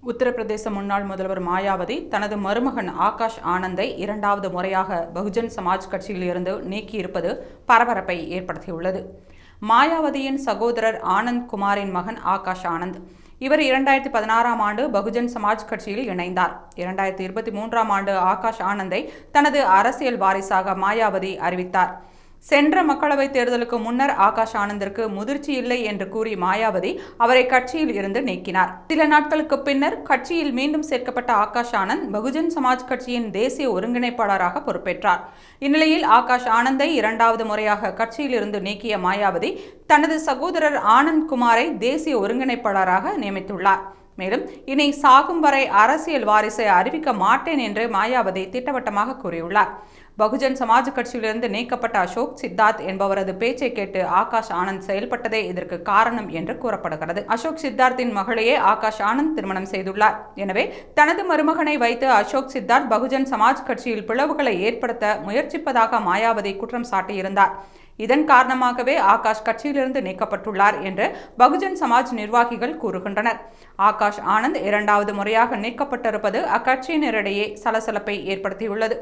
உத்தரப்பிரதேச முன்னாள் முதல்வர் மாயாவதி தனது மருமகன் ஆகாஷ் ஆனந்தை இரண்டாவது முறையாக பகுஜன் சமாஜ் கட்சியில் இருந்து நீக்கியிருப்பது பரபரப்பை ஏற்படுத்தியுள்ளது. மாயாவதியின் சகோதரர் ஆனந்த் குமாரின் மகன் ஆகாஷ் ஆனந்த். இவர் 2016ஆம் ஆண்டு பகுஜன் சமாஜ் கட்சியில் இணைந்தார். 2023ஆம் ஆண்டு ஆகாஷ் ஆனந்தை தனது அரசியல் வாரிசாக மாயாவதி அறிவித்தார். சென்ற மக்களவைத் தேர்தலுக்கு முன்னர் ஆகாஷ் ஆனந்திற்கு முதிர்ச்சி இல்லை என்று கூறி மாயாவதி அவரை கட்சியில் இருந்து நீக்கினார். சில நாட்களுக்கு பின்னர் கட்சியில் மீண்டும் சேர்க்கப்பட்ட ஆகாஷ் ஆனந்த் பகுஜன் சமாஜ் கட்சியின் தேசிய ஒருங்கிணைப்பாளராக பொறுப்பேற்றார். இந்நிலையில் ஆகாஷ் ஆனந்தை இரண்டாவது முறையாக கட்சியில் இருந்து நீக்கிய மாயாவதி தனது சகோதரர் ஆனந்த் குமாரை தேசிய ஒருங்கிணைப்பாளராக நியமித்துள்ளார். மேலும் இனி சாகும் வரை அரசியல் வாரிசை அறிவிக்க மாட்டேன் என்று மாயாவதி திட்டவட்டமாக கூறியுள்ளார். பகுஜன் சமாஜ் கட்சியிலிருந்து நீக்கப்பட்ட அசோக் சித்தார்த் என்பவரது பேச்சை கேட்டு ஆகாஷ் ஆனந்த் செயல்பட்டதே இதற்கு காரணம் என்று கூறப்படுகிறது. அசோக் சித்தார்த்தின் மகளையே ஆகாஷ் ஆனந்த் திருமணம் செய்துள்ளார். எனவே தனது மருமகனை வைத்து அசோக் சித்தார்த் பகுஜன் சமாஜ் கட்சியில் பிளவுகளை ஏற்படுத்த முயற்சிப்பதாக மாயாவதி குற்றம் சாட்டியிருந்தார். இதன் காரணமாகவே ஆகாஷ் கட்சியிலிருந்து நீக்கப்பட்டுள்ளார் என்று பகுஜன் சமாஜ் நிர்வாகிகள் கூறுகின்றனர். ஆகாஷ் ஆனந்த் இரண்டாவது முறையாக நீக்கப்பட்டிருப்பது அக்கட்சியினரிடையே சலசலப்பை ஏற்படுத்தியுள்ளது.